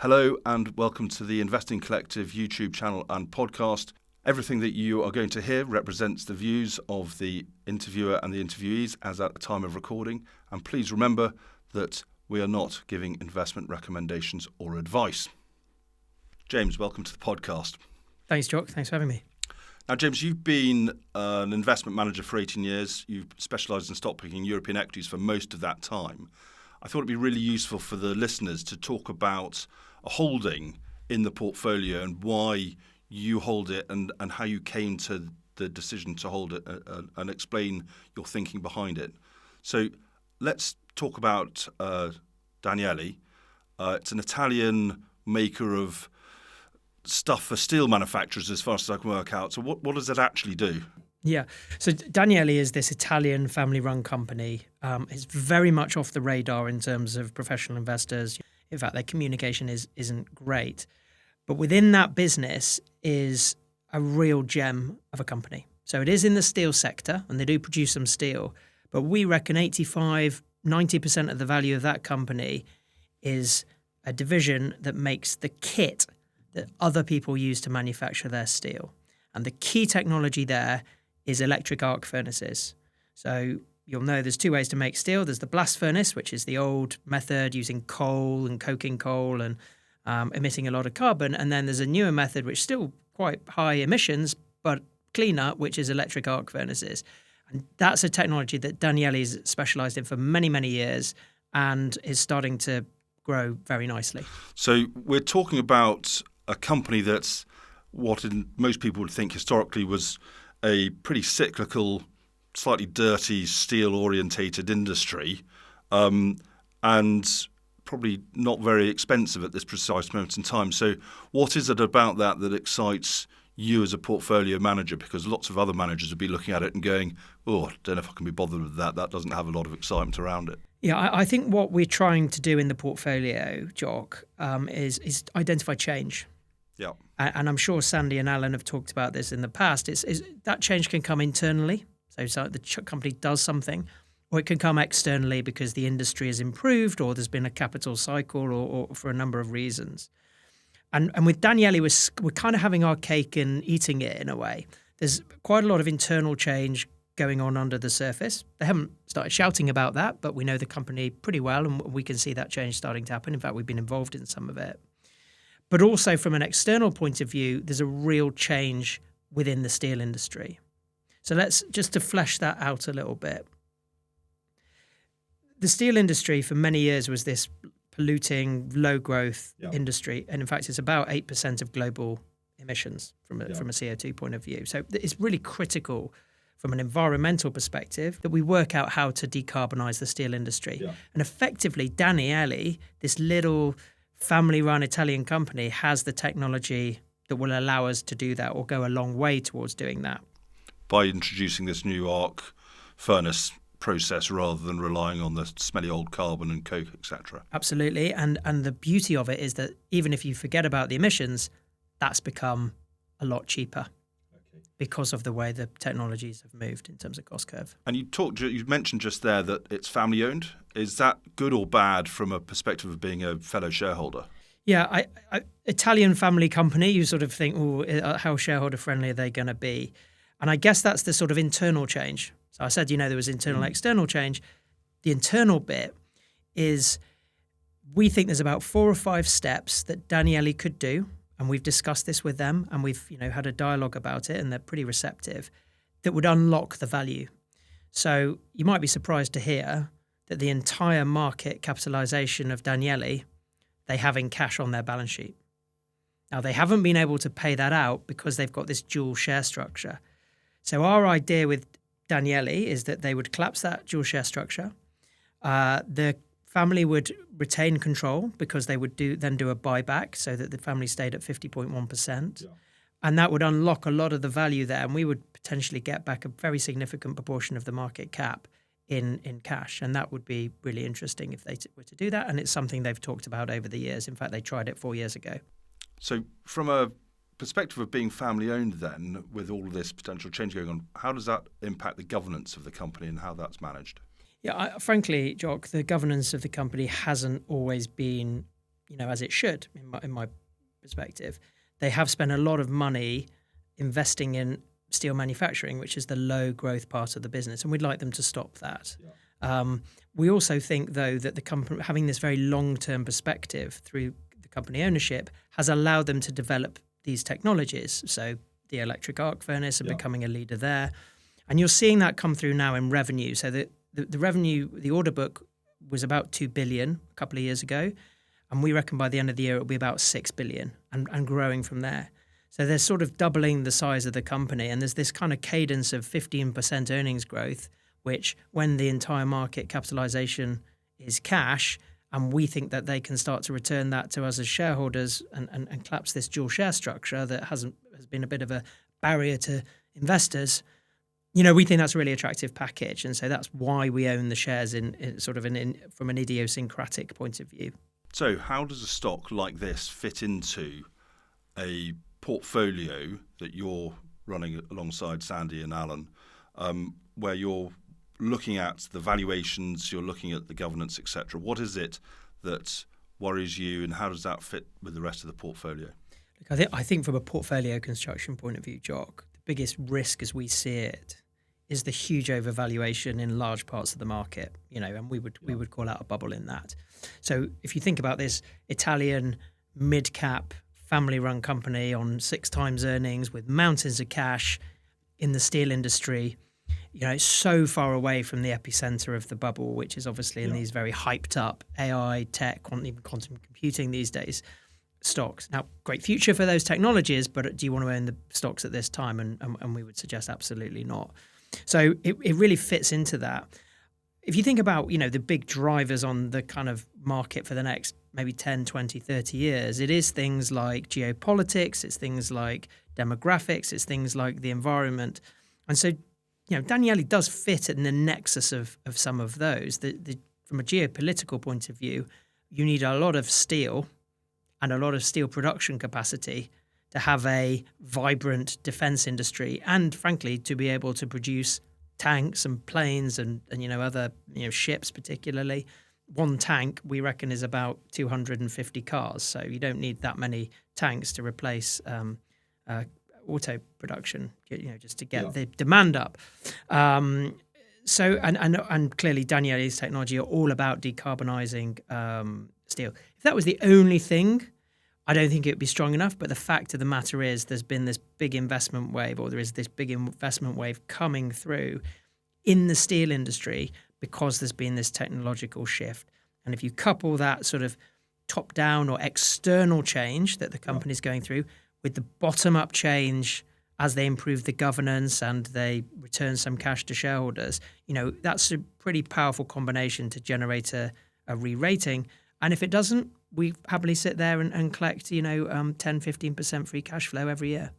Hello and welcome to the Investing Collective YouTube channel and podcast. Everything that you are going to hear represents the views of the interviewer and the interviewees as at the time of recording. And please remember that we are not giving investment recommendations or advice. James, welcome to the podcast. Thanks, Jock. Thanks for having me. Now, James, you've been an investment manager for 18 years. You've specialised in stock picking European equities for most of that time. I thought it'd be really useful for the listeners to talk about a holding in the portfolio and why you hold it and how you came to the decision to hold it and explain your thinking behind it. So let's talk about Danieli. It's an Italian maker of stuff for steel manufacturers as far as I can work out. So what does it actually do? Yeah. So Danieli is this Italian family-run company. It's very much off the radar in terms of professional investors. In fact, their communication isn't great. But within that business is a real gem of a company. So it is in the steel sector, and they do produce some steel. But we reckon 85-90% of the value of that company is a division that makes the kit that other people use to manufacture their steel. And the key technology there is electric arc furnaces. So you'll know there's two ways to make steel. There's the blast furnace, which is the old method using coal and coking coal and emitting a lot of carbon. And then there's a newer method, which is still quite high emissions, but cleaner, which is electric arc furnaces. And that's a technology that Danieli's specialized in for many, many years and is starting to grow very nicely. So we're talking about a company that's what most people would think historically was a pretty cyclical, slightly dirty, steel-orientated industry, and probably not very expensive at this precise moment in time. So what is it about that excites you as a portfolio manager? Because lots of other managers would be looking at it and going, oh, I don't know if I can be bothered with that. That doesn't have a lot of excitement around it. Yeah, I think what we're trying to do in the portfolio, Jock, is identify change. Yeah. And I'm sure Sandy and Alan have talked about this in the past. Is that change can come internally, so the company does something, or it can come externally because the industry has improved or there's been a capital cycle or for a number of reasons. And with Danieli, we're kind of having our cake and eating it in a way. There's quite a lot of internal change going on under the surface. They haven't started shouting about that, but we know the company pretty well and we can see that change starting to happen. In fact, we've been involved in some of it. But also from an external point of view, there's a real change within the steel industry. So let's just to flesh that out a little bit. The steel industry for many years was this polluting, low growth industry. And in fact, it's about 8% of global emissions from a CO2 point of view. So it's really critical from an environmental perspective that we work out how to decarbonize the steel industry. Yeah. And effectively, Danieli, this little family-run Italian company, has the technology that will allow us to do that or go a long way towards doing that. By introducing this new arc furnace process rather than relying on the smelly old carbon and coke, etc. Absolutely. And the beauty of it is that even if you forget about the emissions, that's become a lot cheaper because of the way the technologies have moved in terms of cost curve. And you mentioned just there that it's family owned. Is that good or bad from a perspective of being a fellow shareholder? Yeah, Italian family company, you sort of think, oh, how shareholder friendly are they going to be? And I guess that's the sort of internal change. So I said, there was internal, external change. The internal bit is we think there's about 4 or 5 steps that Danieli could do. And we've discussed this with them and we've had a dialogue about it and they're pretty receptive, that would unlock the value. So you might be surprised to hear that the entire market capitalization of Danieli, they have in cash on their balance sheet. Now, they haven't been able to pay that out because they've got this dual share structure. So our idea with Danieli is that they would collapse that dual share structure. The family would retain control because they would then do a buyback so that the family stayed at 50.1%. Yeah. And that would unlock a lot of the value there. And we would potentially get back a very significant proportion of the market cap in cash. And that would be really interesting if they were to do that. And it's something they've talked about over the years. In fact, they tried it 4 years ago. So from a perspective of being family owned then, with all of this potential change going on, how does that impact the governance of the company and how that's managed? Yeah, frankly, Jock, the governance of the company hasn't always been as it should, in my perspective. They have spent a lot of money investing in steel manufacturing, which is the low growth part of the business, and we'd like them to stop that. Yeah. We also think, though, that the company having this very long-term perspective through the company ownership has allowed them to develop these technologies. So the electric arc furnace and becoming a leader there. And you're seeing that come through now in revenue. So the revenue, the order book was about 2 billion a couple of years ago. And we reckon by the end of the year, it'll be about 6 billion and growing from there. So they're sort of doubling the size of the company. And there's this kind of cadence of 15% earnings growth, which when the entire market capitalization is cash, and we think that they can start to return that to us as shareholders and collapse this dual share structure that has been a bit of a barrier to investors. We think that's a really attractive package. And so that's why we own the shares from an idiosyncratic point of view. So how does a stock like this fit into a portfolio that you're running alongside Sandy and Alan, where you're looking at the valuations, you're looking at the governance, etc.? What is it that worries you, and how does that fit with the rest of the portfolio? Look, I think from a portfolio construction point of view, Jock, the biggest risk as we see it is the huge overvaluation in large parts of the market, and we would call out a bubble in that. So if you think about this Italian mid-cap family-run company on 6 times earnings with mountains of cash in the steel industry, it's so far away from the epicenter of the bubble, which is obviously in these very hyped up AI, tech, even quantum computing these days stocks. Now, great future for those technologies, but do you want to own the stocks at this time? And we would suggest absolutely not. So it really fits into that. If you think about, the big drivers on the kind of market for the next maybe 10, 20, 30 years, it is things like geopolitics, it's things like demographics, it's things like the environment. And so, Danieli does fit in the nexus of some of those. From a geopolitical point of view, you need a lot of steel and a lot of steel production capacity to have a vibrant defense industry and, frankly, to be able to produce tanks and planes and other ships particularly. One tank, we reckon, is about 250 cars. So you don't need that many tanks to replace auto production, just to get the demand up. So clearly Danieli's technology are all about decarbonising steel. If that was the only thing, I don't think it would be strong enough. But the fact of the matter is there's been this big investment wave, or there is this big investment wave coming through in the steel industry because there's been this technological shift. And if you couple that sort of top-down or external change that the company's going through with the bottom-up change as they improve the governance and they return some cash to shareholders, that's a pretty powerful combination to generate a re-rating. And if it doesn't, we happily sit there and collect, 10, 15% free cash flow every year.